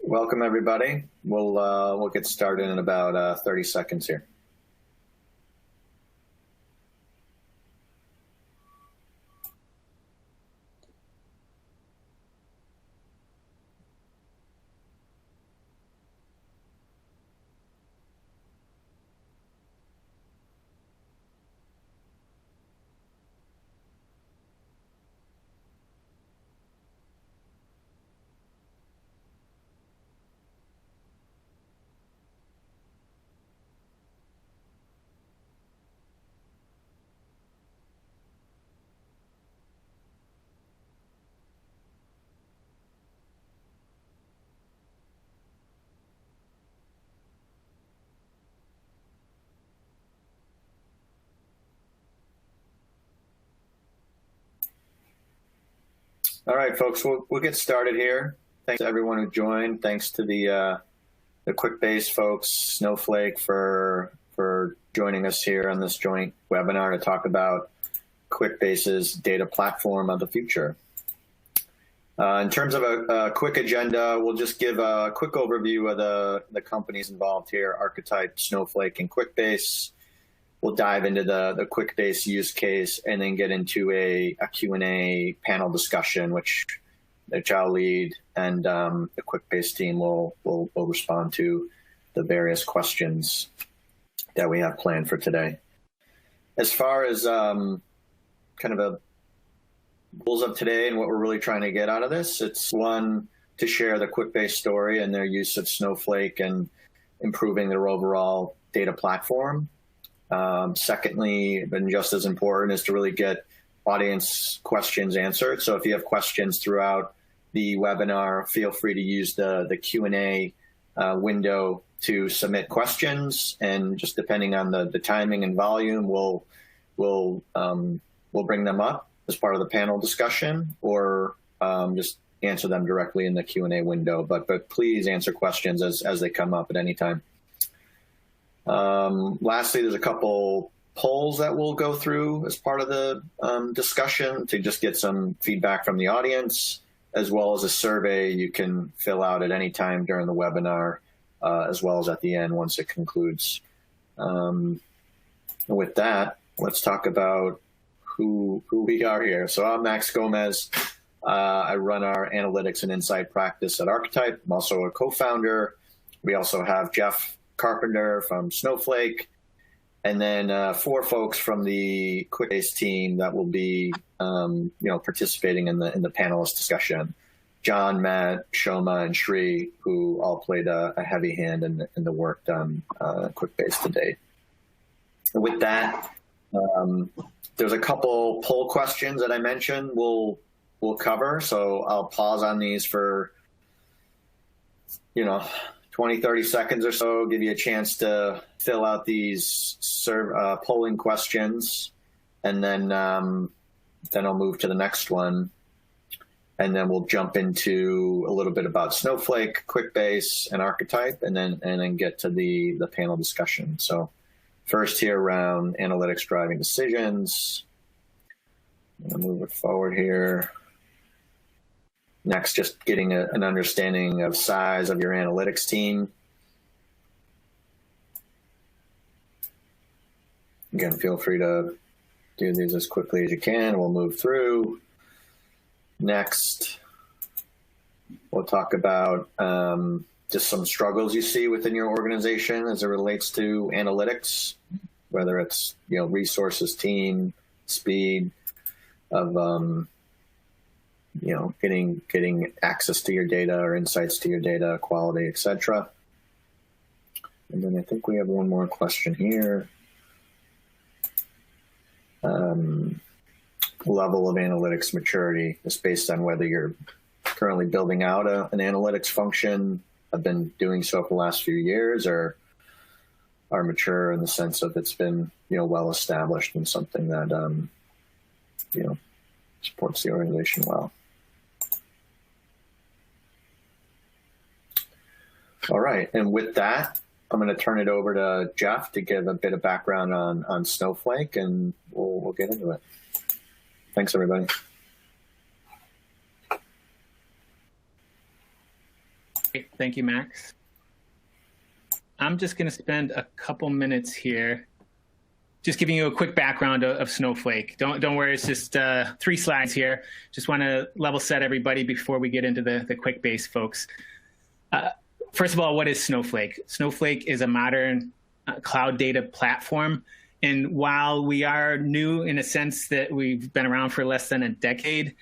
Welcome, everybody. We'll get started in about 30 seconds here. All right, folks, we'll get started here. Thanks to everyone who joined. Thanks to the QuickBase folks, Snowflake, for joining us here on this joint webinar to talk about QuickBase's data platform of the future. In terms of a quick agenda, we'll just give a quick overview of the companies involved here: Archetype, Snowflake, and QuickBase. We'll dive into the QuickBase use case and then get into a Q&A panel discussion, which I'll lead, and the QuickBase team will respond to the various questions that we have planned for today. As far as kind of the goals of today and what we're really trying to get out of this, it's one, to share the QuickBase story and their use of Snowflake and improving their overall data platform. Secondly, and just as important, is to really get audience questions answered. So if you have questions throughout the webinar, feel free to use the Q&A window to submit questions, and just depending on the timing and volume, we'll bring them up as part of the panel discussion, or just answer them directly in the Q&A window. But please answer questions as they come up at any time. Lastly, there's a couple polls that we'll go through as part of the discussion to just get some feedback from the audience, as well as a survey you can fill out at any time during the webinar, as well as at the end once it concludes. With that, let's talk about who we are here. So I'm Max Gomez. I run our analytics and insight practice at Archetype. I'm also a co-founder. We also have Jeff Carpenter from Snowflake, and then 4 folks from the QuickBase team that will be participating in the panelist discussion. John, Matt, Shoma, and Shri, who all played a heavy hand in the work done QuickBase to date. And with that, there's a couple poll questions that I mentioned we'll cover, so I'll pause on these for 20, 30 seconds or so, give you a chance to fill out these polling questions, and then I'll move to the next one, and then we'll jump into a little bit about Snowflake, QuickBase, and Archetype, and then get to the panel discussion. So first here around analytics driving decisions. I'm going to move it forward here. Next, just getting an understanding of size of your analytics team. Again, feel free to do these as quickly as you can. We'll move through. Next, we'll talk about just some struggles you see within your organization as it relates to analytics, whether it's resources, team, speed of getting access to your data or insights to your data, quality, etc. And then I think we have one more question here. Level of analytics maturity is based on whether you're currently building out an analytics function, have been doing so for the last few years, or are mature in the sense of it's been well established and something that supports the organization well. All right, and with that, I'm going to turn it over to Jeff to give a bit of background on Snowflake, and we'll get into it. Thanks, everybody. Thank you, Max. I'm just going to spend a couple minutes here just giving you a quick background of Snowflake. Don't worry, it's just 3 slides here. Just want to level set everybody before we get into the QuickBase folks. First of all, what is Snowflake? Snowflake is a modern cloud data platform. And while we are new in a sense that we've been around for less than a decade,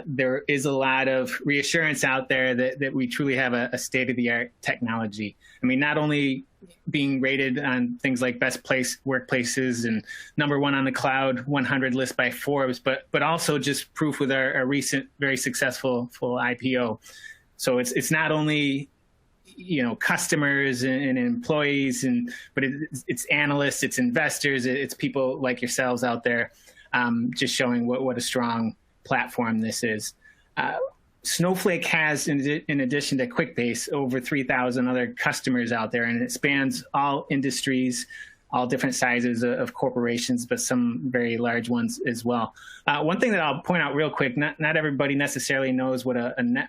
there is a lot of reassurance out there that we truly have a state-of-the-art technology. I mean, not only being rated on things like best workplaces and #1 on the cloud 100 list by Forbes, but also just proof with our recent very successful full IPO. So it's not only customers and employees, but it's analysts, it's investors, it's people like yourselves out there, just showing what a strong platform this is. Snowflake has, in addition to QuickBase, over 3,000 other customers out there, and it spans all industries, all different sizes of corporations, but some very large ones as well. One thing that I'll point out real quick, not everybody necessarily knows what a net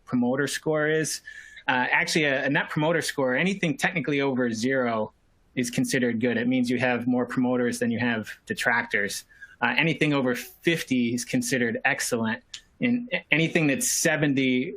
promoter score is. Actually, a net promoter score, anything technically over 0 is considered good. It means you have more promoters than you have detractors. Anything over 50 is considered excellent. And anything that's 70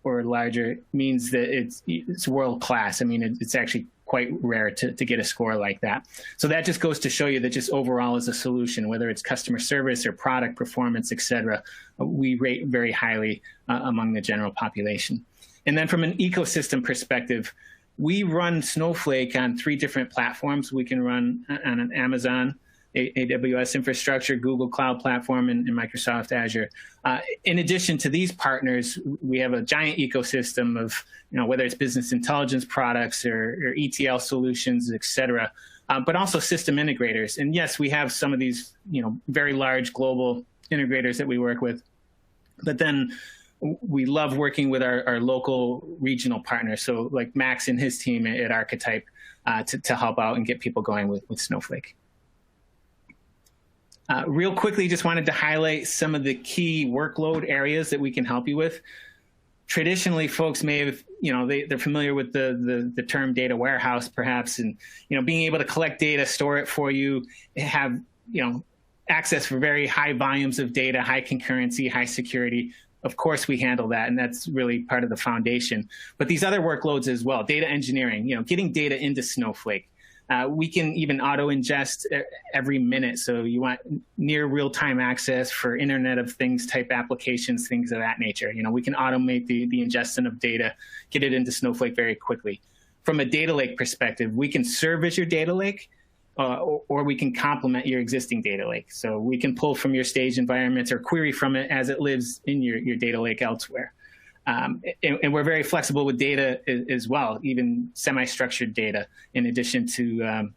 or larger means that it's world class. I mean, it's actually quite rare to get a score like that. So that just goes to show you that just overall as a solution, whether it's customer service or product performance, et cetera, we rate very highly among the general population. And then from an ecosystem perspective, we run Snowflake on 3 different platforms. We can run on an Amazon, AWS infrastructure, Google Cloud Platform, and Microsoft Azure. In addition to these partners, we have a giant ecosystem of, whether it's business intelligence products or ETL solutions, et cetera, but also system integrators. And yes, we have some of these, very large global integrators that we work with, but then we love working with our local regional partners. So like Max and his team at Archetype to help out and get people going with Snowflake. Real quickly, just wanted to highlight some of the key workload areas that we can help you with. Traditionally, folks may have, they're familiar with the term data warehouse, perhaps, and being able to collect data, store it for you, have access for very high volumes of data, high concurrency, high security. Of course, we handle that, and that's really part of the foundation. But these other workloads as well, data engineering, getting data into Snowflake. We can even auto-ingest every minute. So you want near real-time access for Internet of Things type applications, things of that nature. We can automate the ingestion of data, get it into Snowflake very quickly. From a data lake perspective, we can serve as your data lake, or we can complement your existing data lake. So we can pull from your stage environments or query from it as it lives in your data lake elsewhere. And we're very flexible with data as well, even semi-structured data, in addition to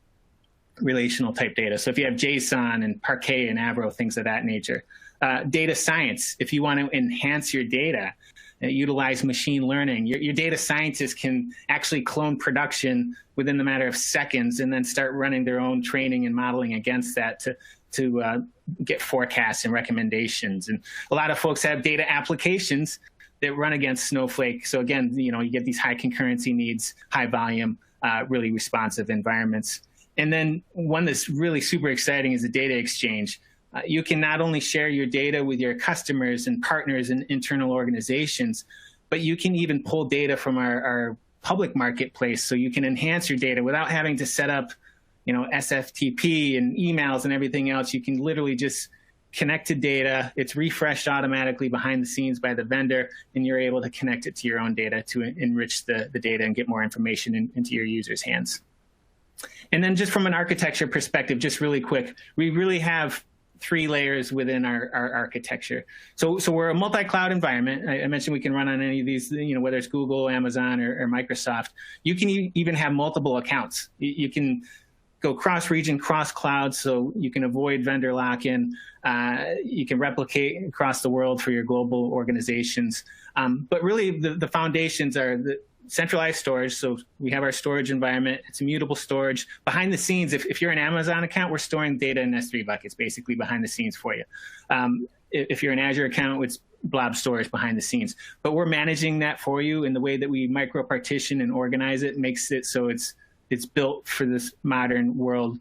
relational type data. So if you have JSON and Parquet and Avro, things of that nature. Data science, if you want to enhance your data, utilize machine learning, your data scientists can actually clone production within the matter of seconds and then start running their own training and modeling against that to get forecasts and recommendations. And a lot of folks have data applications that run against Snowflake. So again, you get these high concurrency needs, high volume, really responsive environments. And then one that's really super exciting is the data exchange. You can not only share your data with your customers and partners and internal organizations, but you can even pull data from our public marketplace. So you can enhance your data without having to set up, SFTP and emails and everything else. You can literally just connect to data. It's refreshed automatically behind the scenes by the vendor, and you're able to connect it to your own data to enrich the data and get more information into your users' hands. And then just from an architecture perspective, just really quick, we really have 3 layers within our architecture. So we're a multi-cloud environment. I mentioned we can run on any of these, whether it's Google, Amazon, or Microsoft. You can even have multiple accounts. You can go cross-region, cross-cloud, so you can avoid vendor lock-in. You can replicate across the world for your global organizations. But really, the foundations are the centralized storage. So we have our storage environment. It's immutable storage. Behind the scenes, if you're an Amazon account, we're storing data in S3 buckets, basically behind the scenes for you. If you're an Azure account, blob storage behind the scenes. But we're managing that for you, in the way that we micro partition and organize it makes it so it's built for this modern world.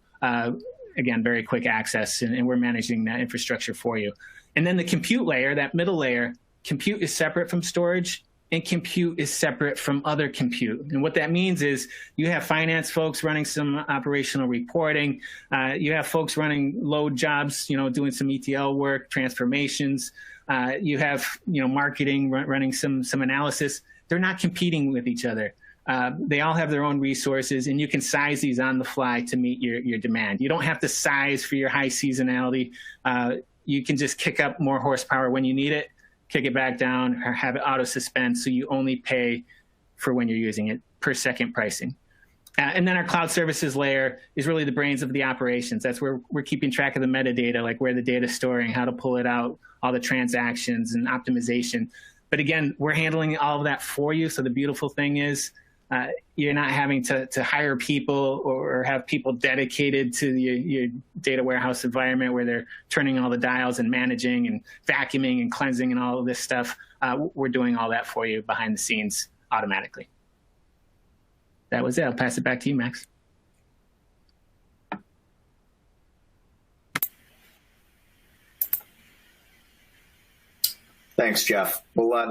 Again, very quick access, and we're managing that infrastructure for you. And then the compute layer, that middle layer, compute is separate from storage, and compute is separate from other compute. And what that means is you have finance folks running some operational reporting. You have folks running load jobs, doing some ETL work, transformations. You have, marketing running some analysis. They're not competing with each other. They all have their own resources, and you can size these on the fly to meet your demand. You don't have to size for your high seasonality. You can just kick up more horsepower when you need it, kick it back down, or have it auto suspend, so you only pay for when you're using it, per second pricing. And then our cloud services layer is really the brains of the operations. That's where we're keeping track of the metadata, like where the data is storing, how to pull it out, all the transactions and optimization. But again, we're handling all of that for you. So the beautiful thing is you're not having to hire people or have people dedicated to your data warehouse environment where they're turning all the dials and managing and vacuuming and cleansing and all of this stuff. We're doing all that for you behind the scenes automatically. That was it. I'll pass it back to you, Max. Thanks, Jeff. We'll let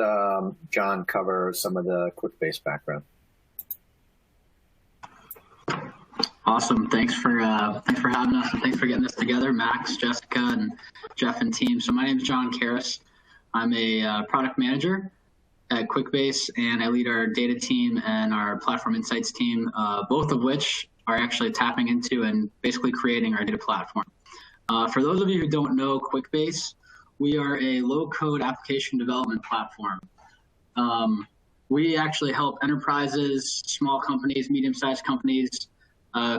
John cover some of the QuickBase background. Awesome. Thanks for having us, and thanks for getting this together, Max, Jessica, and Jeff and team. So my name is John Karras. I'm a product manager at QuickBase, and I lead our data team and our platform insights team, both of which are actually tapping into and basically creating our data platform. For those of you who don't know QuickBase, we are a low-code application development platform. We actually help enterprises, small companies, medium-sized companies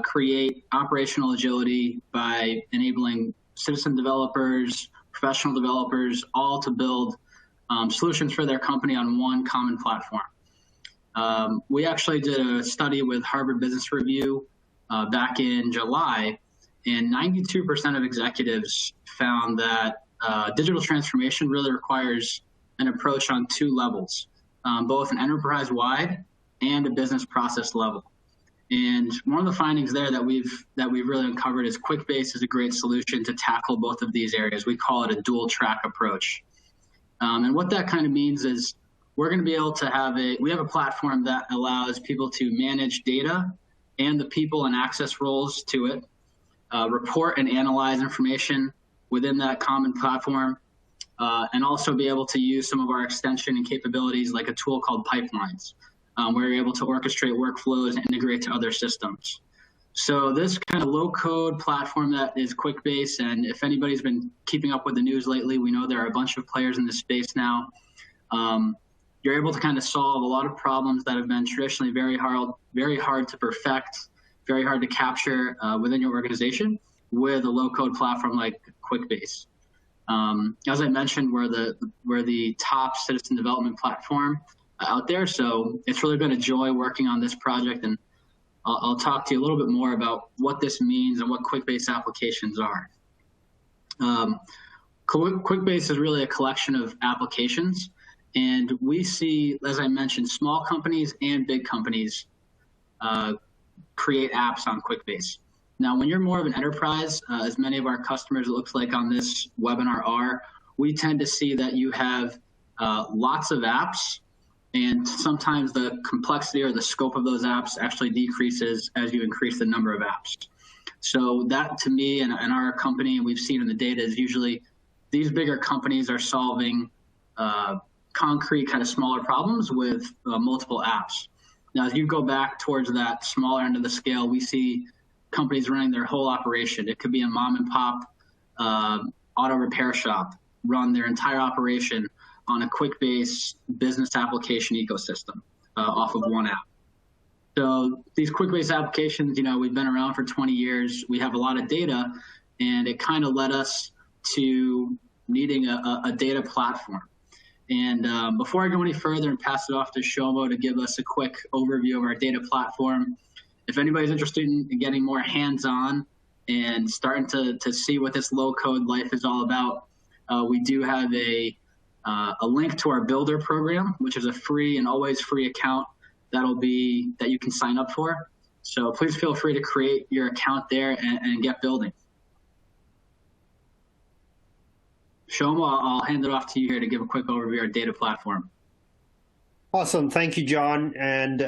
create operational agility by enabling citizen developers, professional developers, all to build solutions for their company on one common platform. We actually did a study with Harvard Business Review back in July, and 92% of executives found that digital transformation really requires an approach on two levels, both an enterprise-wide and a business process level. And one of the findings there that we've really uncovered is QuickBase is a great solution to tackle both of these areas. We call it a dual track approach. And what that kind of means is we're going to be able to we have a platform that allows people to manage data and the people and access roles to it, report and analyze information within that common platform, and also be able to use some of our extension and capabilities like a tool called Pipelines, where you're able to orchestrate workflows and integrate to other systems. So this kind of low-code platform that is QuickBase, and if anybody's been keeping up with the news lately, we know there are a bunch of players in this space now. You're able to kind of solve a lot of problems that have been traditionally very hard to perfect, very hard to capture within your organization with a low-code platform like QuickBase. As I mentioned, we're the top citizen development platform out there, so it's really been a joy working on this project, and I'll talk to you a little bit more about what this means and what QuickBase applications are. QuickBase is really a collection of applications, and we see, as I mentioned, small companies and big companies create apps on QuickBase. Now, when you're more of an enterprise, as many of our customers, it looks like on this webinar are, we tend to see that you have lots of apps, and sometimes the complexity or the scope of those apps actually decreases as you increase the number of apps. So that, to me, and our company, and we've seen in the data, is usually these bigger companies are solving concrete kind of smaller problems with multiple apps. Now, as you go back towards that smaller end of the scale, we see companies running their whole operation. It could be a mom and pop auto repair shop, run their entire operation on a QuickBase business application ecosystem off of one app. So these QuickBase applications, we've been around for 20 years. We have a lot of data, and it kind of led us to needing a data platform. And before I go any further and pass it off to Shomo to give us a quick overview of our data platform, if anybody's interested in getting more hands-on and starting to see what this low-code life is all about, we do have a a link to our Builder program, which is a free and always free account that you can sign up for. So please feel free to create your account there and get building. Shoma, I'll hand it off to you here to give a quick overview of our data platform. Awesome. Thank you, John. And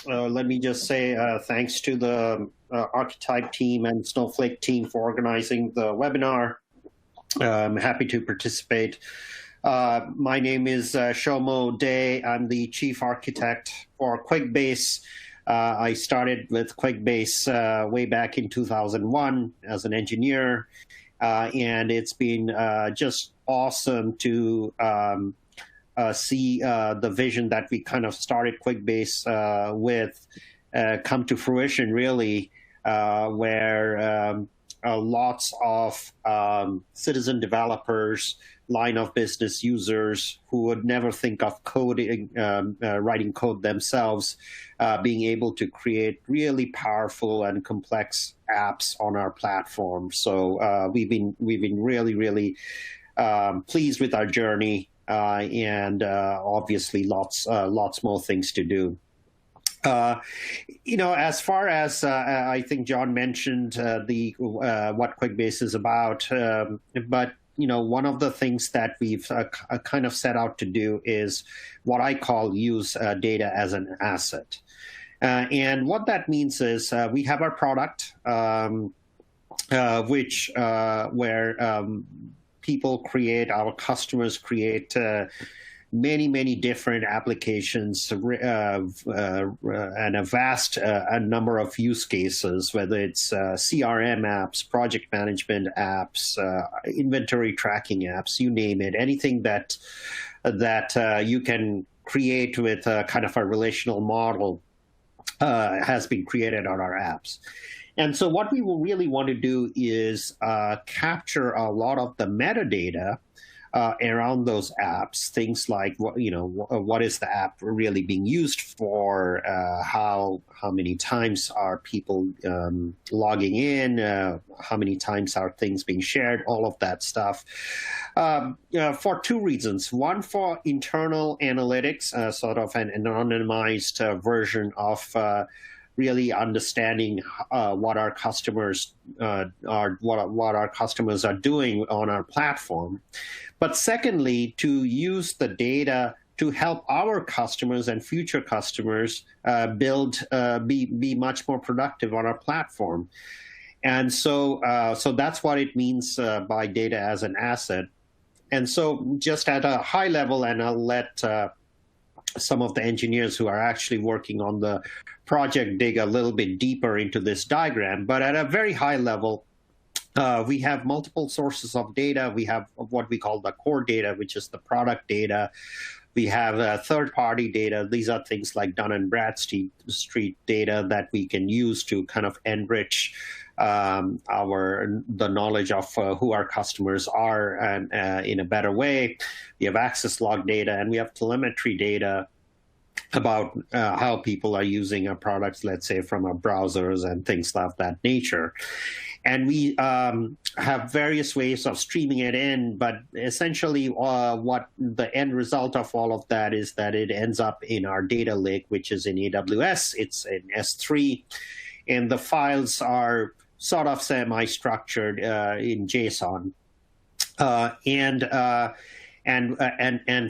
let me just say thanks to the Archetype team and Snowflake team for organizing the webinar. I'm happy to participate. My name is Shomo Day. I'm the chief architect for QuickBase. I started with QuickBase way back in 2001 as an engineer, and it's been just awesome to see the vision that we kind of started QuickBase with come to fruition, really, where lots of citizen developers, line of business users who would never think of coding, writing code themselves, being able to create really powerful and complex apps on our platform. So we've been really, really pleased with our journey, and obviously lots more things to do. As far as I think John mentioned what QuickBase is about, but one of the things that we've kind of set out to do is what I call use data as an asset. And what that means is we have our product, where people create, our customers create many different applications and a vast number of use cases, whether it's CRM apps, project management apps, inventory tracking apps, you name it, anything that you can create with a kind of a relational model has been created on our apps. And so what we will really want to do is capture a lot of the metadata around those apps, things like what is the app really being used for, how many times are people logging in, how many times are things being shared, all of that stuff, for two reasons. One, for internal analytics, sort of an anonymized version of really understanding what our customers what our customers are doing on our platform. But secondly, to use the data to help our customers and future customers be much more productive on our platform. And so that's what it means by data as an asset. And so just at a high level, and I'll let some of the engineers who are actually working on the project dig a little bit deeper into this diagram, but at a very high level, we have multiple sources of data. We have what we call the core data, which is the product data. We have third-party data. These are things like Dun & Bradstreet data that we can use to kind of enrich the knowledge of who our customers are and in a better way. We have access log data, and we have telemetry data about how people are using our products, let's say from our browsers and things of that nature. And we have various ways of streaming it in, but essentially what the end result of all of that is that it ends up in our data lake, which is in AWS. It's in S3, and the files are sort of semi-structured in JSON. And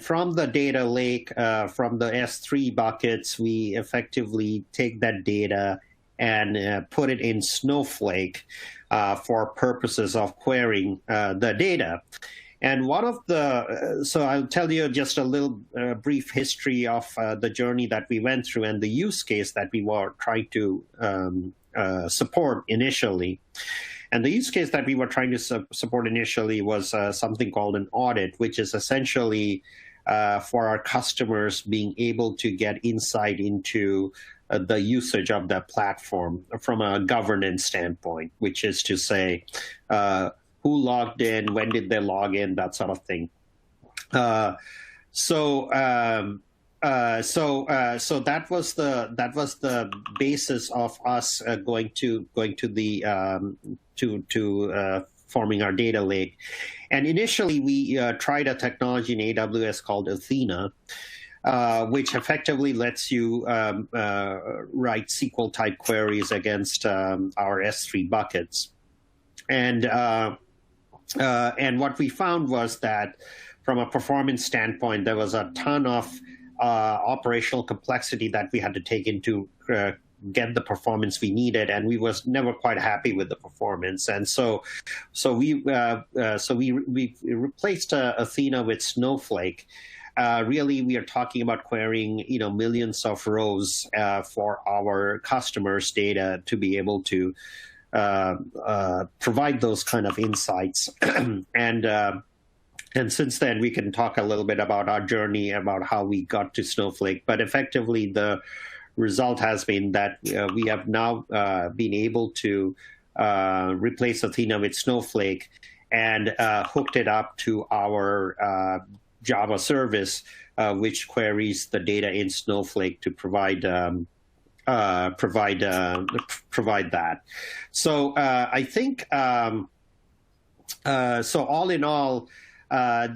from the data lake, from the S3 buckets, we effectively take that data and put it in Snowflake for purposes of querying the data. And one of so I'll tell you just a little brief history of the journey that we went through and the use case that we were trying to support initially. And the use case that we were trying to support initially was something called an audit, which is essentially for our customers being able to get insight into the usage of that platform from a governance standpoint, which is to say who logged in, when did they log in, that sort of thing. So that was the basis of us going to the forming our data lake. And initially, we tried a technology in AWS called Athena, which effectively lets you write SQL-type queries against our S3 buckets. And what we found was that from a performance standpoint, there was a ton of operational complexity that we had to take into get the performance we needed, and we was never quite happy with the performance. And so we replaced Athena with Snowflake. Really, we are talking about querying, millions of rows for our customers' data to be able to provide those kind of insights. And since then, we can talk a little bit about our journey, about how we got to Snowflake. But effectively, the result has been that we have now been able to replace Athena with Snowflake and hooked it up to our Java service, which queries the data in Snowflake to provide that. So I think so. All in all, where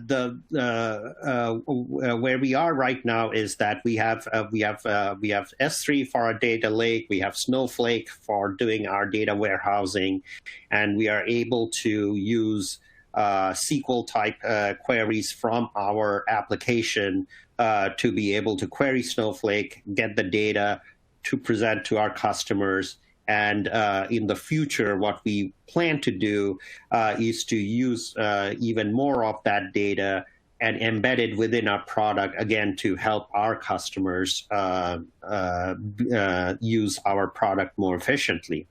we are right now is that we have S3 for our data lake, we have Snowflake for doing our data warehousing, and we are able to use SQL type queries from our application to be able to query Snowflake, get the data to present to our customers. And in the future, what we plan to do is to use even more of that data and embed it within our product, again, to help our customers use our product more efficiently.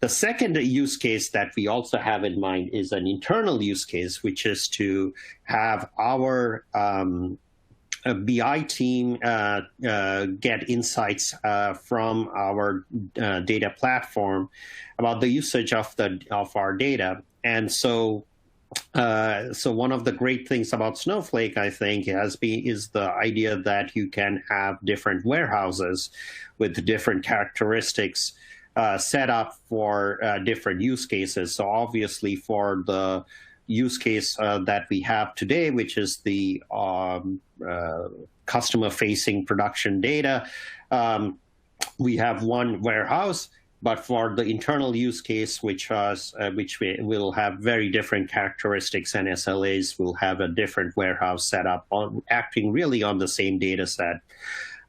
The second use case that we also have in mind is an internal use case, which is to have our BI team get insights from our data platform about the usage of our data. And so one of the great things about Snowflake, I think, is the idea that you can have different warehouses with different characteristics set up for different use cases. So obviously, for the use case that we have today, which is the customer-facing production data, we have one warehouse. But for the internal use case, which will have very different characteristics, and SLAs will have a different warehouse set up, acting really on the same data set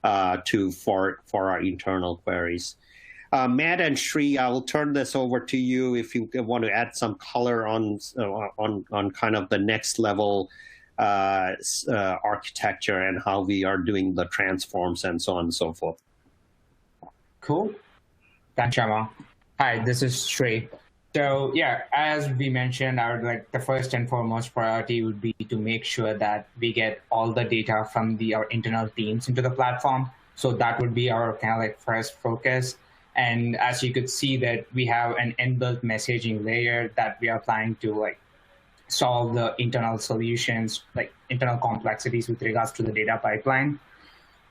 for our internal queries. Matt and Sri, I will turn this over to you if you want to add some color on kind of the next level architecture and how we are doing the transforms and so on and so forth. Cool. Thanks, Shama. Hi, this is Sri. So yeah, as we mentioned, the first and foremost priority would be to make sure that we get all the data from our internal teams into the platform. So that would be our kind of first focus. And as you could see, that we have an inbuilt messaging layer that we are planning to solve the internal solutions, internal complexities with regards to the data pipeline.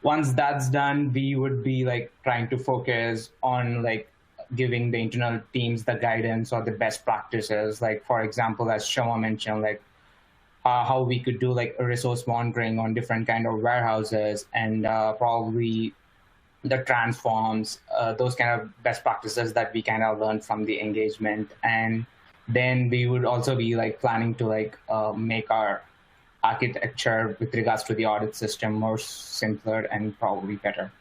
Once that's done, we would be trying to focus on giving the internal teams the guidance or the best practices. For example, as Shoma mentioned, how we could do resource monitoring on different kind of warehouses and probably the transforms, those kind of best practices that we kind of learned from the engagement. And then we would also be planning to make our architecture with regards to the audit system more simpler and probably better.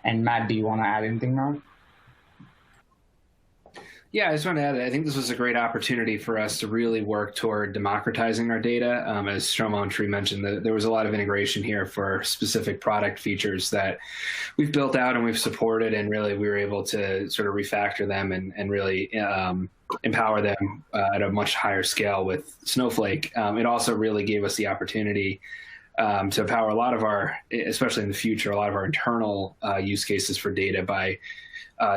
And Matt, do you want to add anything now? Yeah, I just want to add, I think this was a great opportunity for us to really work toward democratizing our data. As Shoma and Sri mentioned, there was a lot of integration here for specific product features that we've built out and we've supported, and really we were able to sort of refactor them and really empower them at a much higher scale with Snowflake. It also really gave us the opportunity to empower a lot of our, especially in the future, a lot of our internal use cases for data by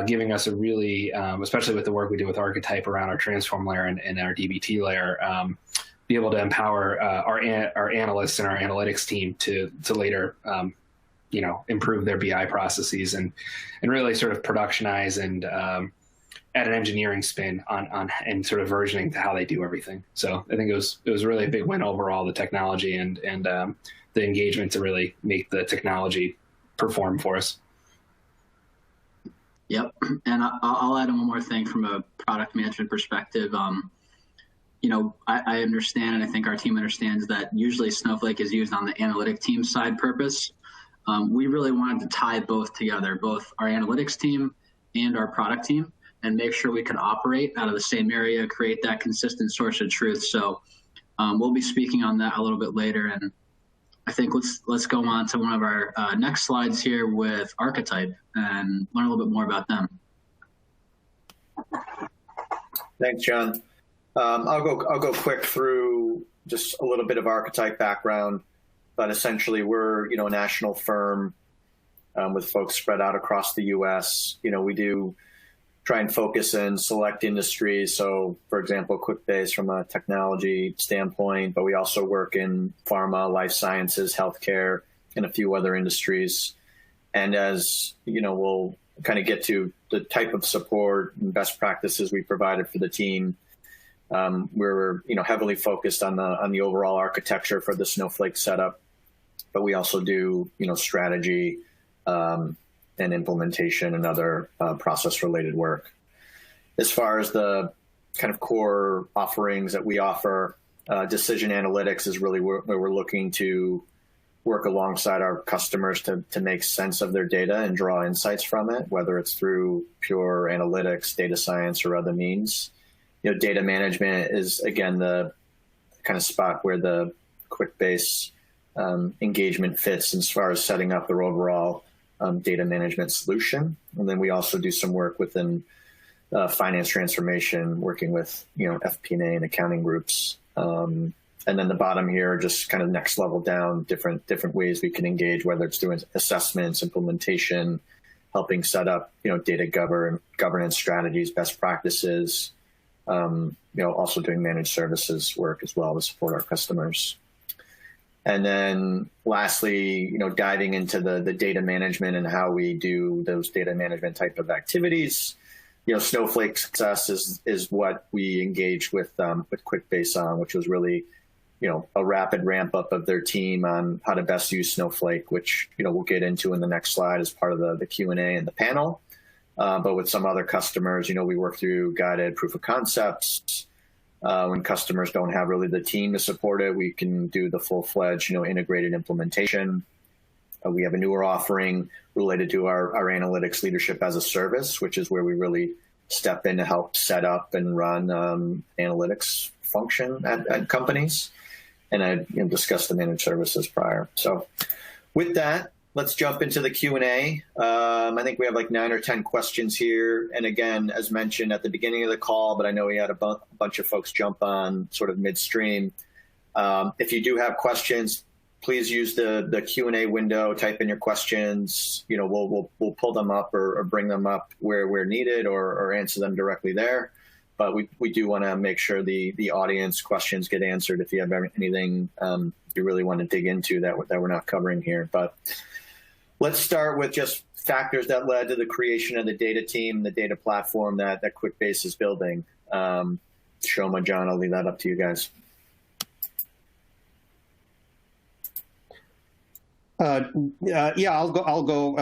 giving us a really, especially with the work we do with Archetype around our transform layer and our DBT layer, be able to empower our analysts and our analytics team to later, improve their BI processes and really sort of productionize and add an engineering spin on and sort of versioning to how they do everything. So I think it was really a big win overall, the technology and the engagement to really make the technology perform for us. Yep, and I'll add one more thing from a product management perspective. I understand, and I think our team understands that usually Snowflake is used on the analytic team side purpose. We really wanted to tie both together, both our analytics team and our product team, and make sure we could operate out of the same area, create that consistent source of truth. So we'll be speaking on that a little bit later. And I think let's go on to one of our next slides here with Archetype and learn a little bit more about them. Thanks, John. I'll go quick through just a little bit of Archetype background, but essentially we're a national firm with folks spread out across the U.S. We do try and focus in select industries. So, for example, QuickBase from a technology standpoint, but we also work in pharma, life sciences, healthcare, and a few other industries. And as we'll kind of get to the type of support and best practices we provided for the team. We're heavily focused on the overall architecture for the Snowflake setup, but we also do strategy and implementation and other process-related work. As far as the kind of core offerings that we offer, decision analytics is really where we're looking to work alongside our customers to make sense of their data and draw insights from it, whether it's through pure analytics, data science, or other means. Data management is, again, the kind of spot where the QuickBase engagement fits as far as setting up their overall data management solution. And then we also do some work within finance transformation, working with FP&A and accounting groups. And then the bottom here, just kind of next level down, different ways we can engage, whether it's doing assessments, implementation, helping set up data governance strategies, best practices. Also doing managed services work as well to support our customers. And then lastly, diving into the data management and how we do those data management type of activities. Snowflake success is what we engaged with QuickBase on, which was really, a rapid ramp up of their team on how to best use Snowflake, which, we'll get into in the next slide as part of the Q&A and the panel. But with some other customers, we work through guided proof of concepts. When customers don't have really the team to support it, we can do the full-fledged, integrated implementation. We have a newer offering related to our analytics leadership as a service, which is where we really step in to help set up and run analytics function at companies. And I discussed the managed services prior. So with that, let's jump into the Q&A. I think we have like 9 or 10 questions here. And again, as mentioned at the beginning of the call, but I know we had a bunch of folks jump on sort of midstream. If you do have questions, please use the Q&A window, type in your questions. We'll pull them up or bring them up where needed or answer them directly there. But we do want to make sure the audience questions get answered if you have anything you really want to dig into that we're not covering here. But let's start with just factors that led to the creation of the data team, the data platform that QuickBase is building. Shoma, John, I'll leave that up to you guys. I'll go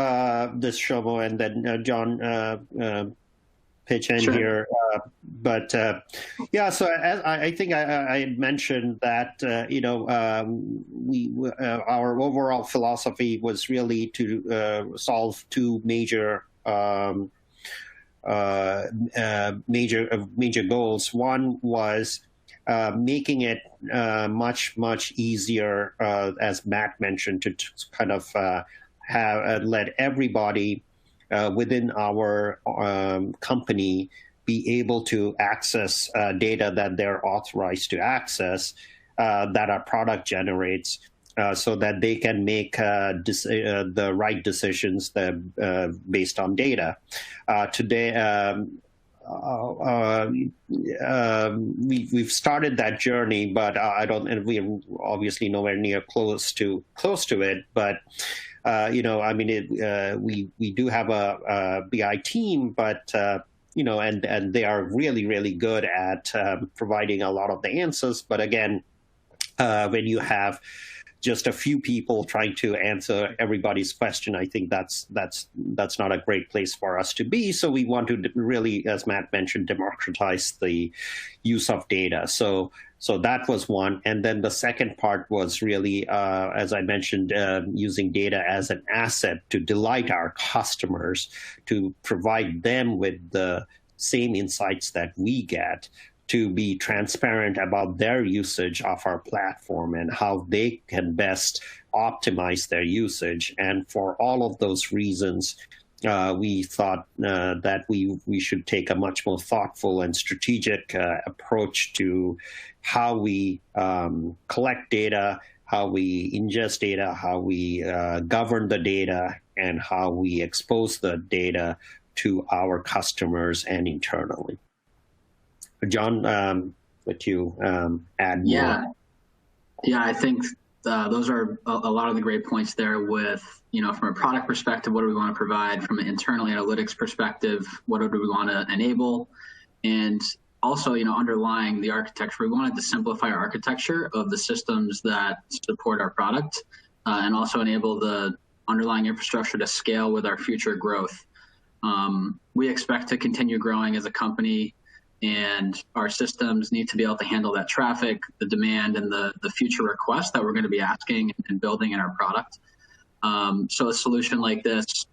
this Shoma, and then John pitch in sure. Here. So I think I had mentioned that our overall philosophy was really to solve two major goals. One was making it much easier, as Matt mentioned, to kind of let everybody within our company be able to access data that they're authorized to access, that our product generates, so that they can make the right decisions based on data. Today, we've started that journey, but and we're obviously nowhere near close to it. But we do have a BI team, but and they are really, really good at providing a lot of the answers. But again, when you have just a few people trying to answer everybody's question, I think that's not a great place for us to be. So we want to really, as Matt mentioned, democratize the use of data. So that was one. And then the second part was really, as I mentioned, using data as an asset to delight our customers, to provide them with the same insights that we get, to be transparent about their usage of our platform and how they can best optimize their usage. And for all of those reasons, we thought that we should take a much more thoughtful and strategic approach to how we collect data, how we ingest data, how we govern the data, and how we expose the data to our customers and internally. John, would you add more? Yeah, I think those are a lot of the great points there with, from a product perspective, what do we want to provide? From an internal analytics perspective, what do we want to enable? And also, underlying the architecture, we wanted to simplify our architecture of the systems that support our product and also enable the underlying infrastructure to scale with our future growth. We expect to continue growing as a company, and our systems need to be able to handle that traffic, the demand, and the future requests that we're going to be asking and building in our product. So a solution like this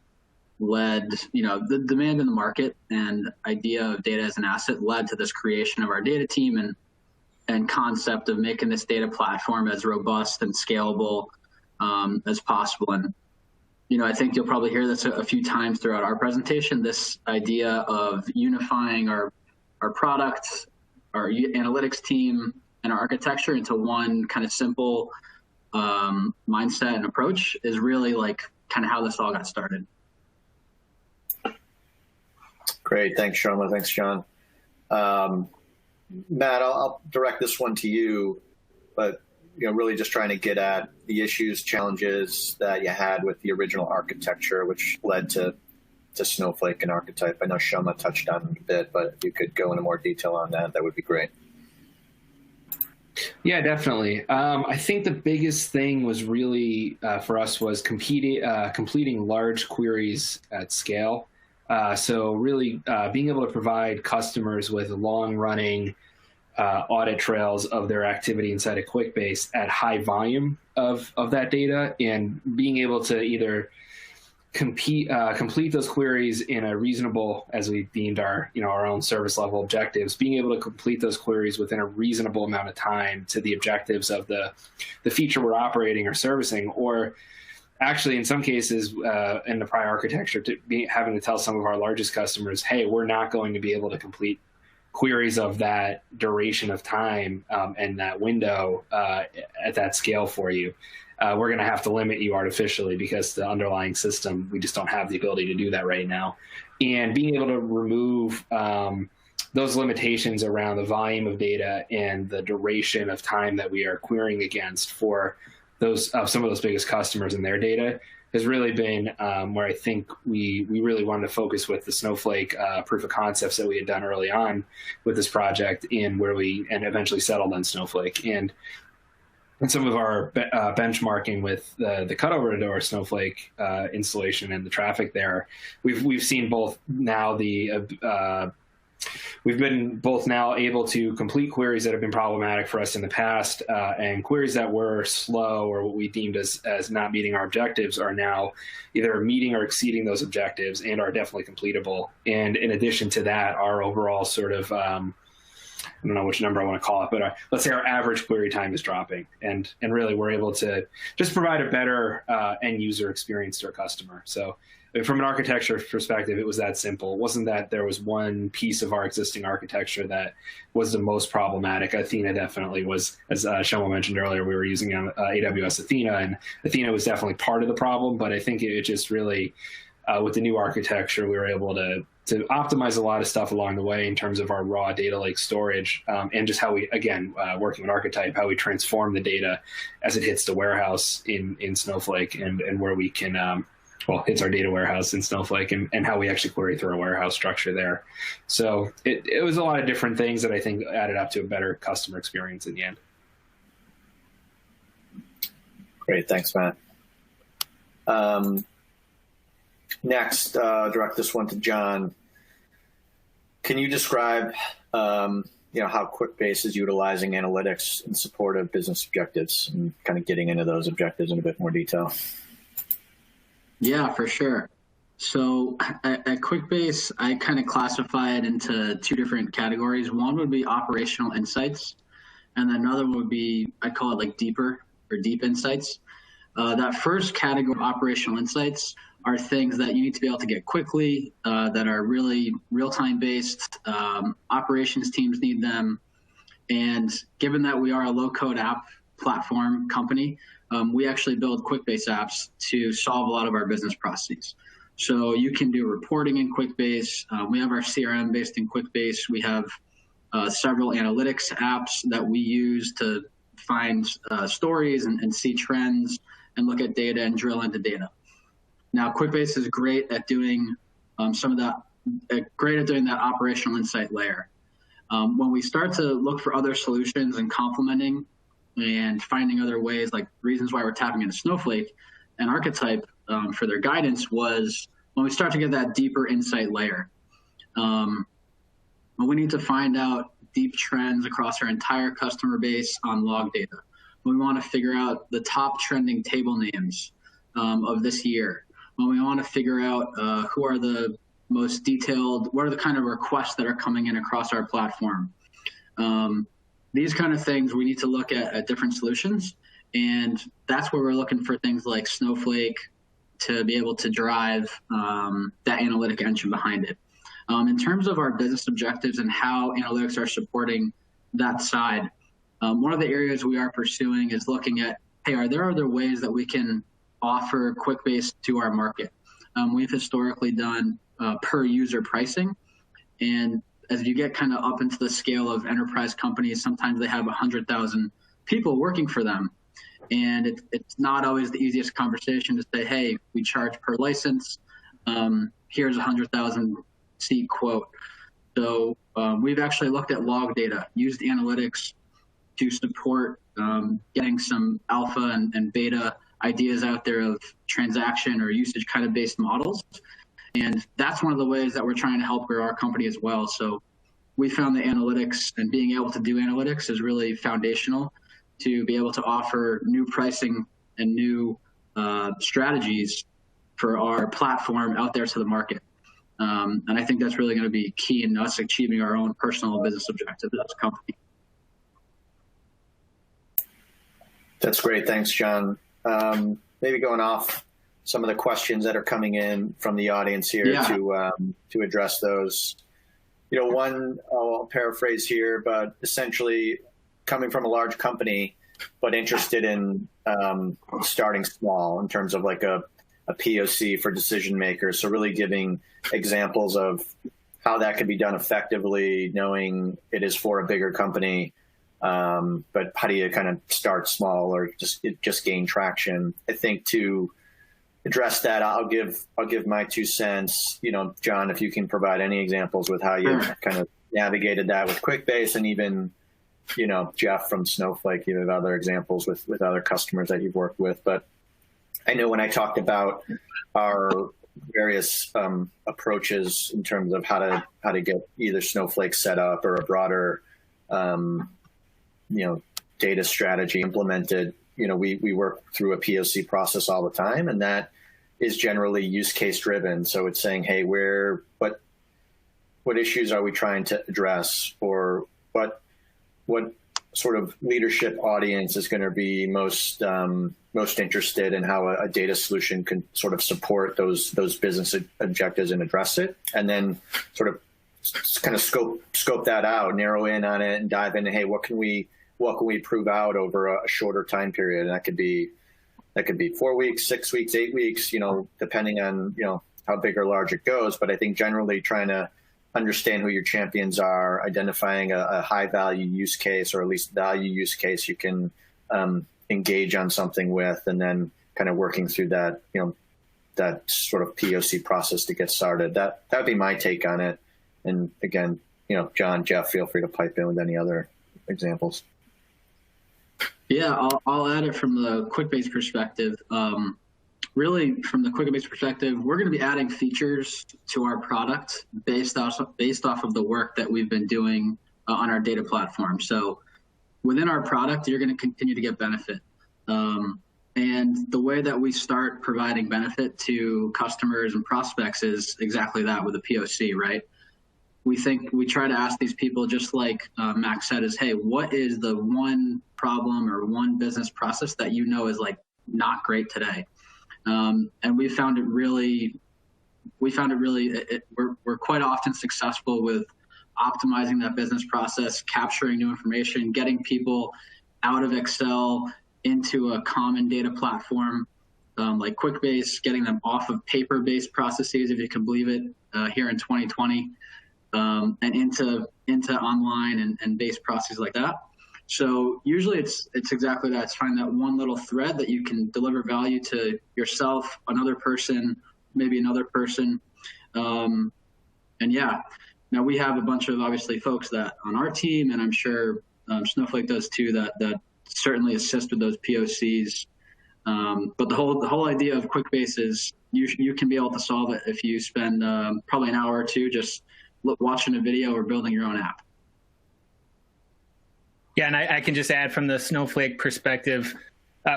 led, the demand in the market and idea of data as an asset led to this creation of our data team and concept of making this data platform as robust and scalable as possible. And, I think you'll probably hear this a few times throughout our presentation, this idea of unifying our product, our analytics team, and our architecture into one kind of simple mindset and approach is really kind of how this all got started. Great. Thanks, Shoma. Thanks, John. Matt, I'll direct this one to you, but really just trying to get at the issues, challenges that you had with the original architecture, which led to Snowflake and Archetype. I know Shoma touched on it a bit, but if you could go into more detail on that, that would be great. Yeah, definitely. I think the biggest thing was really for us was completing large queries at scale. So really being able to provide customers with long-running audit trails of their activity inside of QuickBase at high volume of that data, and being able to either complete those queries in a reasonable, as we deemed our own service level objectives, being able to complete those queries within a reasonable amount of time to the objectives of the feature we're operating or servicing, or actually in some cases in the prior architecture having to tell some of our largest customers, hey, we're not going to be able to complete queries of that duration of time and that window at that scale for you. We're going to have to limit you artificially because the underlying system, we just don't have the ability to do that right now. And being able to remove those limitations around the volume of data and the duration of time that we are querying against for those some of those biggest customers and their data has really been where I think we really wanted to focus with the Snowflake proof of concepts that we had done early on with this project, and where we eventually settled on Snowflake. And some of our benchmarking with the cutover to our Snowflake installation and the traffic there, we've seen both now we've been both now able to complete queries that have been problematic for us in the past, and queries that were slow or what we deemed as not meeting our objectives are now either meeting or exceeding those objectives and are definitely completable. And in addition to that, our overall sort of I don't know which number I want to call it, but let's say our average query time is dropping, and really we're able to just provide a better end user experience to our customer. So from an architecture perspective, it was that simple. It wasn't that there was one piece of our existing architecture that was the most problematic. Athena definitely was, as Shoma mentioned earlier, we were using AWS Athena, and Athena was definitely part of the problem, but I think it just really, with the new architecture, we were able to optimize a lot of stuff along the way in terms of our raw data lake storage, and just how we, again, working with Archetype, how we transform the data as it hits the warehouse in Snowflake, and where we can well, it's our data warehouse in Snowflake and how we actually query through a warehouse structure there. So it was a lot of different things that I think added up to a better customer experience in the end. Great, thanks, Matt. Next, direct this one to John. Can you describe how QuickBase is utilizing analytics in support of business objectives and kind of getting into those objectives in a bit more detail? Yeah, for sure. So at QuickBase, I kind of classify it into two different categories. One would be operational insights, and another would be, I call it like deep insights. That first category of operational insights are things that you need to be able to get quickly, that are really real-time based. Operations teams need them. And given that we are a low-code app platform company, we actually build QuickBase apps to solve a lot of our business processes. So you can do reporting in QuickBase. We have our CRM based in QuickBase. We have several analytics apps that we use to find stories and see trends and look at data and drill into data. Now, QuickBase is great at doing that operational insight layer. When we start to look for other solutions and complementing and finding other ways, like reasons why we're tapping into Snowflake and Archetype for their guidance, was when we start to get that deeper insight layer. We need to find out deep trends across our entire customer base on log data. We want to figure out the top trending table names of this year. When we want to figure out who are the most detailed, what are the kind of requests that are coming in across our platform. These kind of things, we need to look at different solutions. And that's where we're looking for things like Snowflake to be able to drive that analytic engine behind it. In terms of our business objectives and how analytics are supporting that side, one of the areas we are pursuing is looking at, hey, are there other ways that we can offer QuickBase to our market? We've historically done per user pricing. And as you get kind of up into the scale of enterprise companies, sometimes they have 100,000 people working for them. And it's not always the easiest conversation to say, hey, we charge per license. Here's a 100,000 seat quote. So we've actually looked at log data, used analytics to support getting some alpha and beta ideas out there of transaction or usage kind of based models. And that's one of the ways that we're trying to help grow our company as well. So we found that analytics and being able to do analytics is really foundational to be able to offer new pricing and new strategies for our platform out there to the market. And I think that's really going to be key in us achieving our own personal business objectives as a company. That's great. Thanks, John. Maybe going off some of the questions that are coming in from the audience here to address those. One, I'll paraphrase here, but essentially coming from a large company, but interested in starting small in terms of like a POC for decision makers. So really giving examples of how that can be done effectively, knowing it is for a bigger company. But how do you kind of start small or just gain traction? I think to address that, I'll give my 2 cents. John, if you can provide any examples with how you kind of navigated that with QuickBase, and even Jeff from Snowflake, you have other examples with other customers that you've worked with. But I know when I talked about our various approaches in terms of how to get either Snowflake set up or a broader data strategy implemented, we work through a POC process all the time, and that is generally use case driven. So it's saying, hey, what issues are we trying to address, or what sort of leadership audience is going to be most interested in how a data solution can sort of support those business objectives and address it, and then sort of kind of scope that out, narrow in on it, and dive into, hey, what can we prove out over a shorter time period? And that could be 4 weeks, 6 weeks, 8 weeks, depending on how big or large it goes. But I think generally trying to understand who your champions are, identifying a high value use case, or at least value use case you can engage on something with, and then kind of working through that that sort of POC process to get started. That'd be my take on it. And again, John, Jeff, feel free to pipe in with any other examples. Yeah, I'll add it from the QuickBase perspective. Really, from the QuickBase perspective, we're going to be adding features to our product based off of the work that we've been doing on our data platform. So within our product, you're going to continue to get benefit. And the way that we start providing benefit to customers and prospects is exactly that, with a POC, right? We try to ask these people, just like Max said, is, hey, what is the one problem or one business process that is like not great today? And we found it really, we're quite often successful with optimizing that business process, capturing new information, getting people out of Excel into a common data platform like QuickBase, getting them off of paper-based processes, if you can believe it, here in 2020, and into online and based processes like that. So usually it's exactly that. It's finding that one little thread that you can deliver value to yourself, another person, maybe another person. And yeah, now we have a bunch of obviously folks that on our team, and I'm sure Snowflake does too, that certainly assist with those POCs. But the whole idea of QuickBase is you can be able to solve it if you spend probably an hour or two just watching a video or building your own app. Yeah, and I can just add from the Snowflake perspective,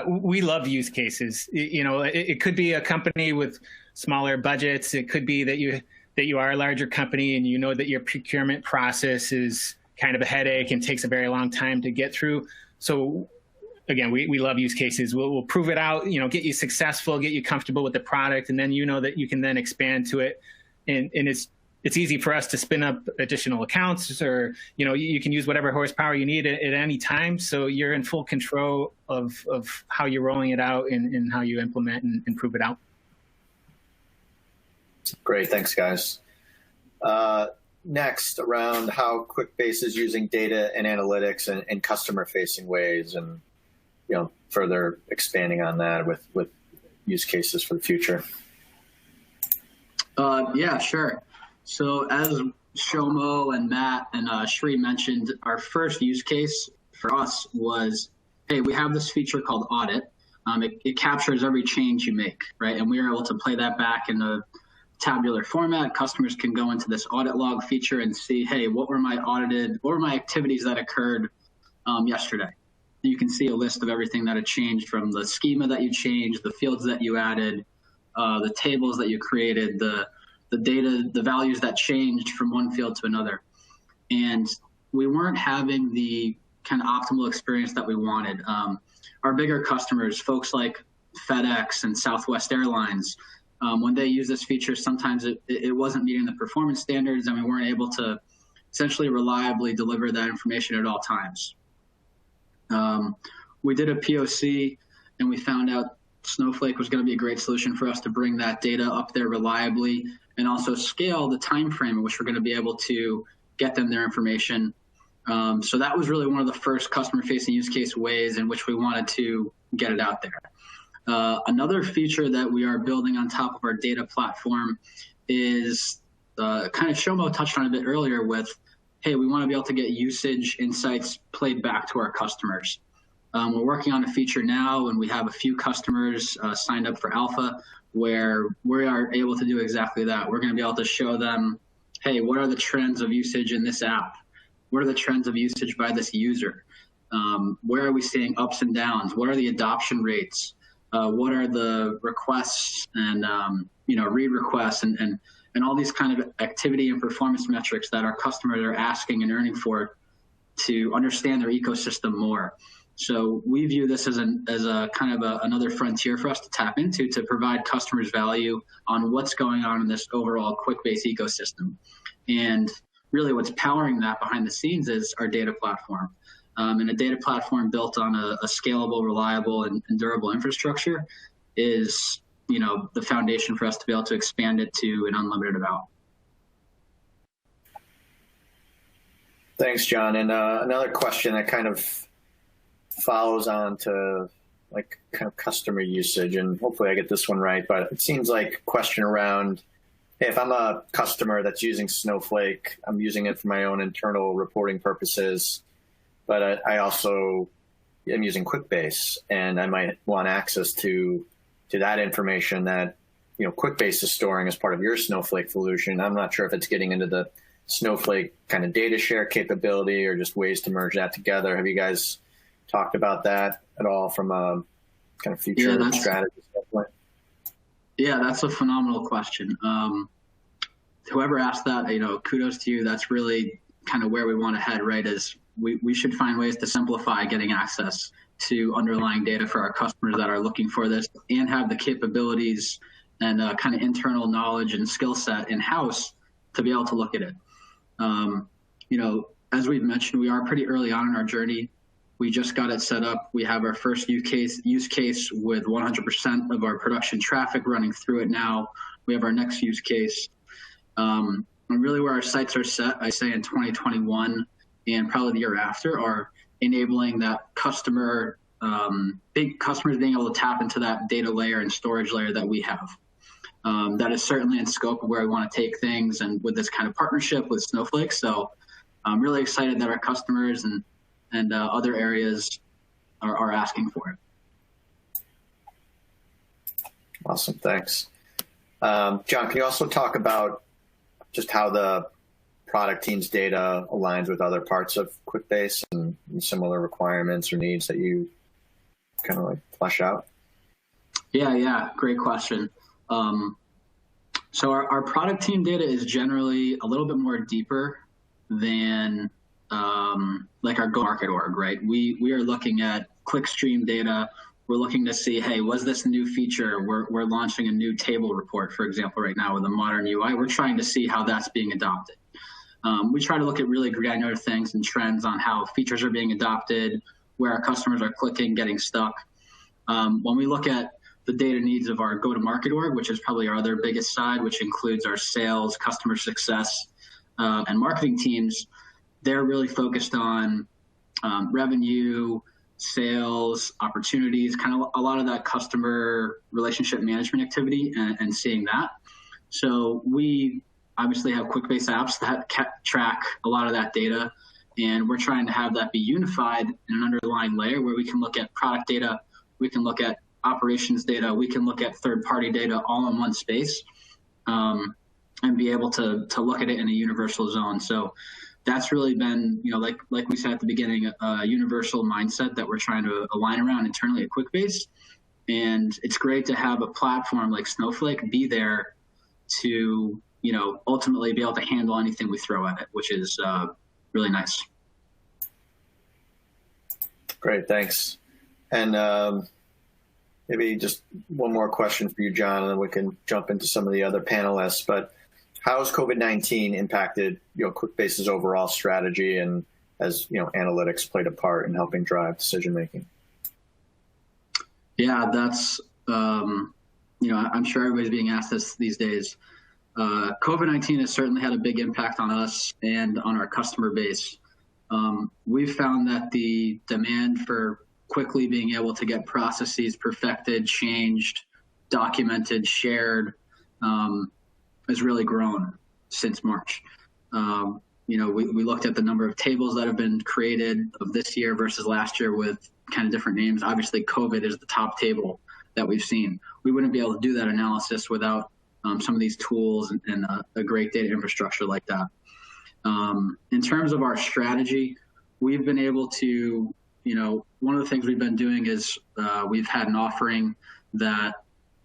we love use cases. It could be a company with smaller budgets. It could be that you are a larger company and you know that your procurement process is kind of a headache and takes a very long time to get through. So again, we love use cases. We'll prove it out, get you successful, get you comfortable with the product, and then that you can then expand to it. And it's easy for us to spin up additional accounts, or you can use whatever horsepower you need at any time. So you're in full control of how you're rolling it out and how you implement and prove it out. Great, thanks, guys. Next, around how QuickBase is using data and analytics in customer-facing ways, and further expanding on that with use cases for the future. Yeah, sure. So as Shomo and Matt and Shri mentioned, our first use case for us was, hey, we have this feature called Audit. It captures every change you make, right? And we were able to play that back in a tabular format. Customers can go into this Audit Log feature and see, hey, what were my activities that occurred yesterday? You can see a list of everything that had changed, from the schema that you changed, the fields that you added, the tables that you created, the data, the values that changed from one field to another. And we weren't having the kind of optimal experience that we wanted. Our bigger customers, folks like FedEx and Southwest Airlines, when they use this feature, sometimes it wasn't meeting the performance standards, and we weren't able to essentially reliably deliver that information at all times. We did a POC, and we found out Snowflake was going to be a great solution for us to bring that data up there reliably, and also scale the time frame in which we're going to be able to get them their information. So that was really one of the first customer-facing use case ways in which we wanted to get it out there. Another feature that we are building on top of our data platform is kind of Shomo touched on a bit earlier with, hey, we want to be able to get usage insights played back to our customers. We're working on a feature now, and we have a few customers signed up for alpha, where we are able to do exactly that. We're going to be able to show them, hey, what are the trends of usage in this app? What are the trends of usage by this user? Where are we seeing ups and downs? What are the adoption rates? What are the requests and read requests and all these kind of activity and performance metrics that our customers are asking and earning for to understand their ecosystem more. So we view this as a kind of another frontier for us to tap into to provide customers value on what's going on in this overall QuickBase ecosystem. And really what's powering that behind the scenes is our data platform. And a data platform built on a scalable, reliable, and durable infrastructure is, the foundation for us to be able to expand it to an unlimited amount. Thanks, John. And another question that kind of follows on to like kind of customer usage, and hopefully I get this one right, but it seems like a question around, hey, if I'm a customer that's using Snowflake, I'm using it for my own internal reporting purposes, but I also am using QuickBase, and I might want access to that information that QuickBase is storing as part of your Snowflake solution. I'm not sure if it's getting into the Snowflake kind of data share capability or just ways to merge that together. Have you guys talked about that at all from a kind of future strategy standpoint? Yeah, that's a phenomenal question. Whoever asked that, kudos to you. That's really kind of where we want to head, right? Is we should find ways to simplify getting access to underlying data for our customers that are looking for this, and have the capabilities and kind of internal knowledge and skill set in-house to be able to look at it. As we've mentioned, we are pretty early on in our journey. We just got it set up. We have our first use case with 100% of our production traffic running through it now. We have our next use case. And really where our sights are set, I say in 2021 and probably the year after, are enabling that big customers being able to tap into that data layer and storage layer that we have. That is certainly in scope of where we want to take things, and with this kind of partnership with Snowflake. So I'm really excited that our customers and other areas are asking for it. Awesome, thanks. John, can you also talk about just how the product team's data aligns with other parts of QuickBase and similar requirements or needs that you kind of like flesh out? Yeah, great question. So our product team data is generally a little bit more deeper than like our go-to-market org, right? We are looking at clickstream data. We're looking to see, hey, was this a new feature? We're launching a new table report, for example, right now with a modern UI. We're trying to see how that's being adopted. We try to look at really granular things and trends on how features are being adopted, where our customers are clicking, getting stuck. When we look at the data needs of our go-to-market org, which is probably our other biggest side, which includes our sales, customer success, and marketing teams, they're really focused on revenue, sales, opportunities, kind of a lot of that customer relationship management activity and seeing that. So we obviously have QuickBase apps that track a lot of that data, and we're trying to have that be unified in an underlying layer where we can look at product data, we can look at operations data, we can look at third-party data all in one space, and be able to look at it in a universal zone. So that's really been, like we said at the beginning, a universal mindset that we're trying to align around internally at QuickBase. And it's great to have a platform like Snowflake be there to, ultimately be able to handle anything we throw at it, which is really nice. Great, thanks. And maybe just one more question for you, John, and then we can jump into some of the other panelists. But how has COVID-19 impacted QuickBase's overall strategy, and has analytics played a part in helping drive decision making? Yeah, that's I'm sure everybody's being asked this these days. COVID-19 has certainly had a big impact on us and on our customer base. We've found that the demand for quickly being able to get processes perfected, changed, documented, shared, has really grown since March. We looked at the number of tables that have been created of this year versus last year with kind of different names. Obviously, COVID is the top table that we've seen. We wouldn't be able to do that analysis without some of these tools and a great data infrastructure like that. In terms of our strategy, we've been able to, one of the things we've been doing is we've had an offering that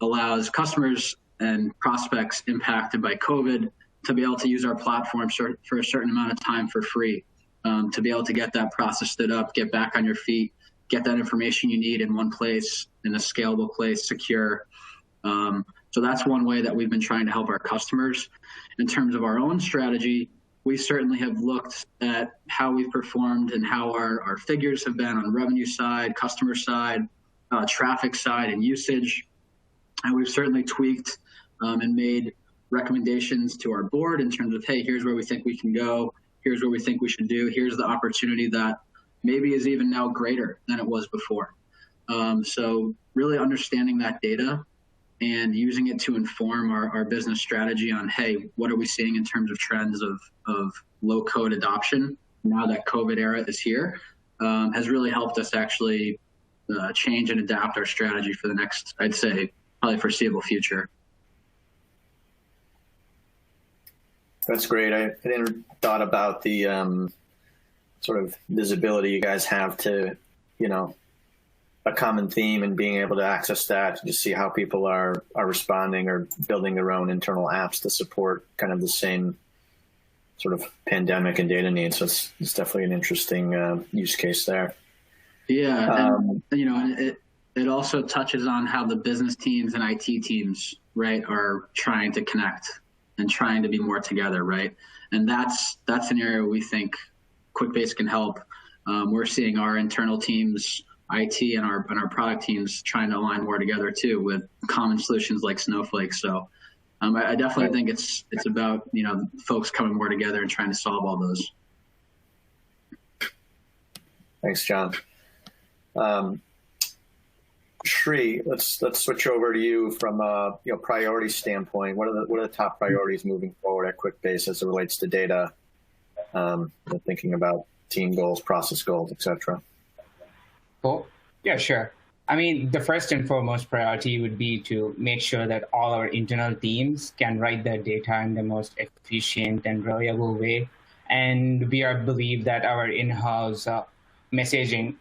allows customers and prospects impacted by COVID to be able to use our platform for a certain amount of time for free, to be able to get that process stood up, get back on your feet, get that information you need in one place, in a scalable place, secure. So that's one way that we've been trying to help our customers. In terms of our own strategy, we certainly have looked at how we've performed and how our figures have been on revenue side, customer side, traffic side, and usage. And we've certainly tweaked and made recommendations to our board in terms of, hey, here's where we think we can go. Here's what we think we should do. Here's the opportunity that maybe is even now greater than it was before. So really understanding that data and using it to inform our business strategy on, hey, what are we seeing in terms of trends of low code adoption now that COVID era is here, has really helped us actually change and adapt our strategy for the next, I'd say, probably foreseeable future. That's great. I didn't thought about the sort of visibility you guys have to, a common theme and being able to access that to see how people are responding or building their own internal apps to support kind of the same sort of pandemic and data needs. So it's definitely an interesting use case there. Yeah, and it also touches on how the business teams and IT teams, right, are trying to connect and trying to be more together, right? And that's an area we think QuickBase can help. We're seeing our internal teams, IT and our product teams trying to align more together too with common solutions like Snowflake. So I definitely think it's about, folks coming more together and trying to solve all those. Thanks, John. Shri, let's switch over to you from a priority standpoint. What are the top priorities moving forward at QuickBase as it relates to data? Thinking about team goals, process goals, etc. Cool. Yeah, sure. I mean, the first and foremost priority would be to make sure that all our internal teams can write their data in the most efficient and reliable way. And we believe that our in-house messaging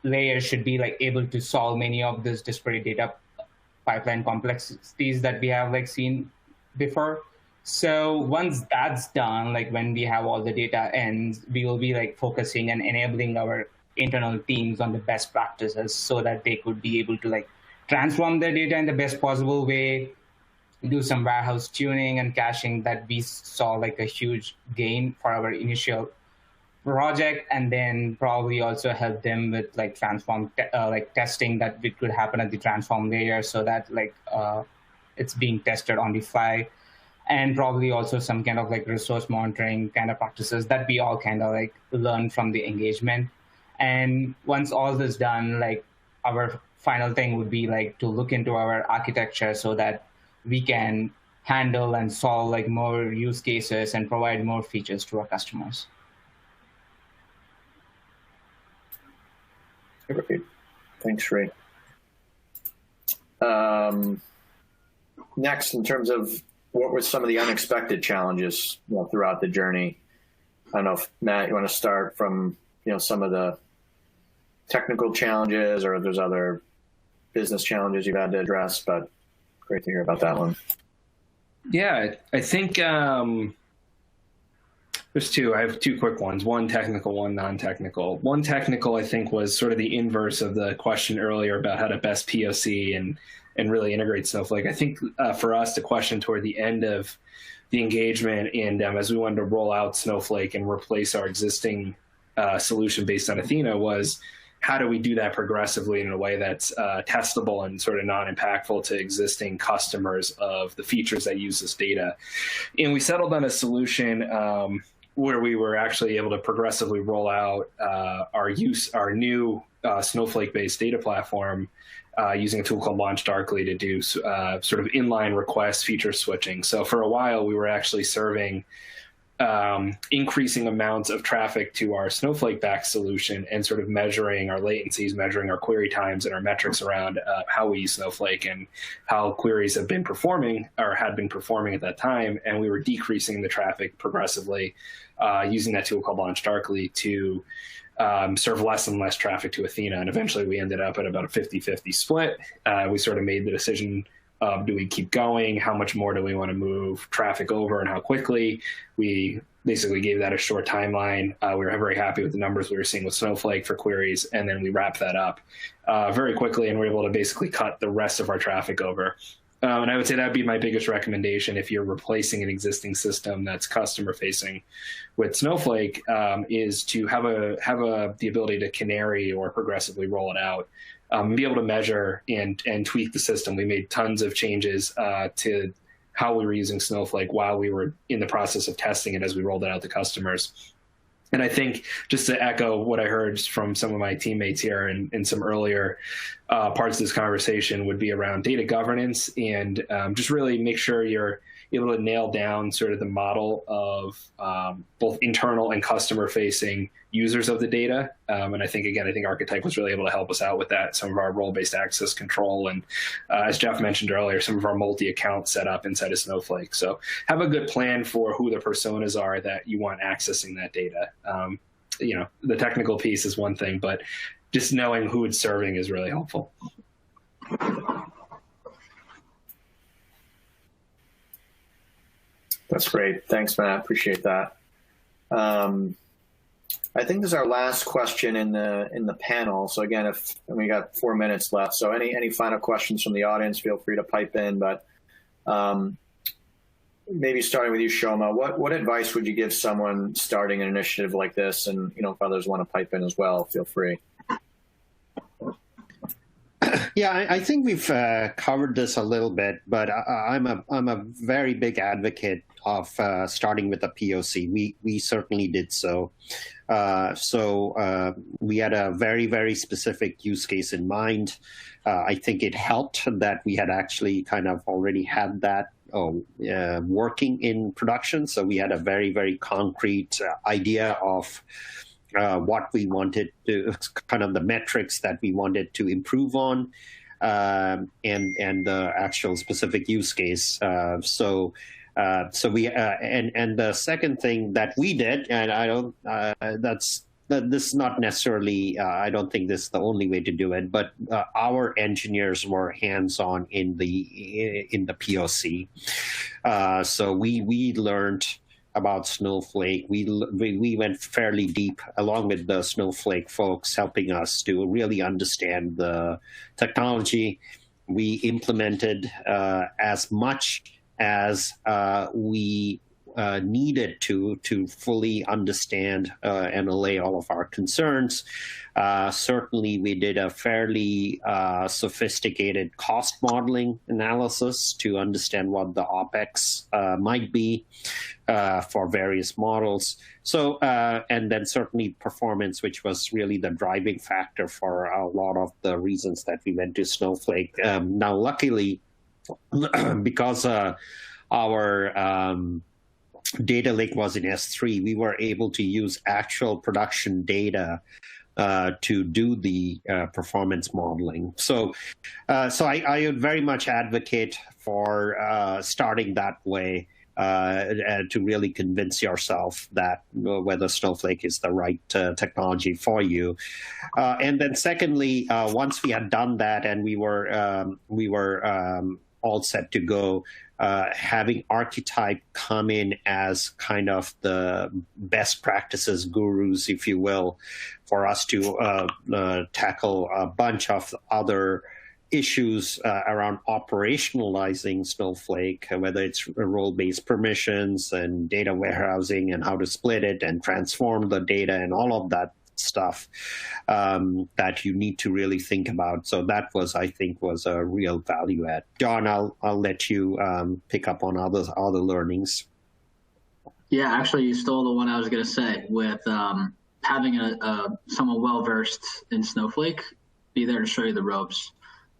layer should be able to solve many of these disparate data pipeline complexities that we have seen before. So once that's done, when we have all the data ends, we will be focusing and enabling our internal teams on the best practices so that they could be able to transform their data in the best possible way, do some warehouse tuning and caching that we saw a huge gain for our initial project, and then probably also help them with transform testing that it could happen at the transform layer so that it's being tested on the fly, and probably also some kind of resource monitoring kind of practices that we all kind of learn from the engagement. And once all this done, our final thing would be to look into our architecture so that we can handle and solve more use cases and provide more features to our customers. Great. Thanks, Ray. Next, in terms of what were some of the unexpected challenges throughout the journey? I don't know if, Matt, you want to start from some of the technical challenges, or if there's other business challenges you've had to address, but great to hear about that one. Yeah, I think there's two. I have two quick ones, one technical, one non-technical. One technical, I think, was sort of the inverse of the question earlier about how to best POC and really integrate Snowflake. I think for us, the question toward the end of the engagement and as we wanted to roll out Snowflake and replace our existing solution based on Athena was, how do we do that progressively in a way that's testable and sort of non-impactful to existing customers of the features that use this data? And we settled on a solution where we were actually able to progressively roll out our new Snowflake-based data platform using a tool called LaunchDarkly to do sort of inline request feature switching. So for a while, we were actually serving increasing amounts of traffic to our Snowflake-backed solution and sort of measuring our latencies, measuring our query times and our metrics around how we use Snowflake and how queries have been performing or had been performing at that time. And we were decreasing the traffic progressively using that tool called LaunchDarkly to serve less and less traffic to Athena. And eventually we ended up at about a 50-50 split. We sort of made the decision of, do we keep going? How much more do we want to move traffic over and how quickly? We basically gave that a short timeline. We were very happy with the numbers we were seeing with Snowflake for queries, and then we wrapped that up very quickly, and we're able to basically cut the rest of our traffic over. And I would say that'd be my biggest recommendation if you're replacing an existing system that's customer facing with Snowflake, is to have the ability to canary or progressively roll it out. Be able to measure and tweak the system. We made tons of changes to how we were using Snowflake while we were in the process of testing it as we rolled it out to customers. And I think, just to echo what I heard from some of my teammates here in some earlier parts of this conversation, would be around data governance, and just really make sure you're able to nail down sort of the model of both internal and customer-facing users of the data. And I think Archetype was really able to help us out with that. Some of our role-based access control, and as Jeff mentioned earlier, some of our multi-account setup inside of Snowflake. So have a good plan for who the personas are that you want accessing that data. The technical piece is one thing, but just knowing who it's serving is really helpful. That's great. Thanks, Matt. Appreciate that. I think this is our last question in the panel. So again, if we got 4 minutes left, so any final questions from the audience, feel free to pipe in. But maybe starting with you, Shoma, what advice would you give someone starting an initiative like this? And if others want to pipe in as well, feel free. Yeah, I think we've covered this a little bit, but I'm a very big advocate of starting with a POC. We certainly did so. We had a very, very specific use case in mind. I think it helped that we had actually kind of already had that working in production. So we had a very, very concrete idea of what we wanted to, kind of the metrics that we wanted to improve on, and the actual specific use case. So the second thing that we did, and I don't, this is not necessarily, I don't think this is the only way to do it, but our engineers were hands-on in the POC. So we learned about Snowflake. We went fairly deep along with the Snowflake folks, helping us to really understand the technology. We implemented as much as we needed to fully understand and allay all of our concerns. Certainly, we did a fairly sophisticated cost modeling analysis to understand what the OpEx might be for various models. So, and then certainly performance, which was really the driving factor for a lot of the reasons that we went to Snowflake. Now, luckily, because our data lake was in S3, we were able to use actual production data to do the performance modeling. So I would very much advocate for starting that way to really convince yourself that whether Snowflake is the right technology for you. And then secondly, once we had done that and we were all set to go, having Archetype come in as kind of the best practices gurus, if you will, for us to tackle a bunch of other issues around operationalizing Snowflake, whether it's role-based permissions and data warehousing and how to split it and transform the data and all of that stuff that you need to really think about. So that was, I think, was a real value add. John, I'll let you pick up on other learnings. Yeah, actually, you stole the one I was going to say with having someone well-versed in Snowflake be there to show you the ropes.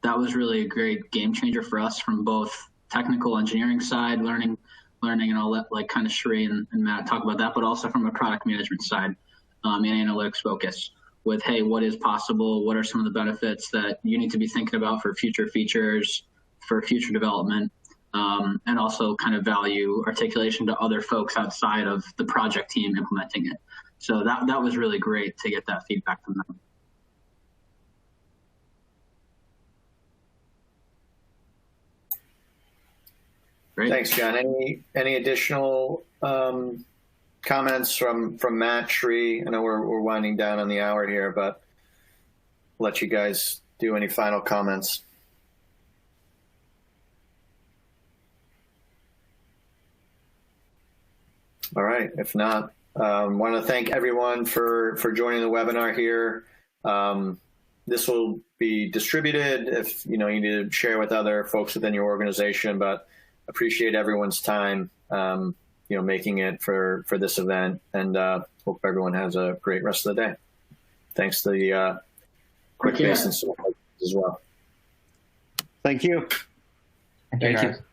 That was really a great game changer for us from both technical engineering side, learning and all that, like kind of Sri and Matt talk about that, but also from a product management side and analytics focus with, hey, what is possible? What are some of the benefits that you need to be thinking about for future features, for future development, and also kind of value articulation to other folks outside of the project team implementing it. So that was really great to get that feedback from them. Great. Thanks, John. Any additional comments from Matt, Sri? I know we're winding down on the hour here, but I'll let you guys do any final comments. All right. If not, I want to thank everyone for joining the webinar here. This will be distributed if you need to share with other folks within your organization, but appreciate everyone's time. making it for this event, and hope everyone has a great rest of the day. Thanks to the QuickBase and Snowflake as well. Thank you. Thank you. Thank you.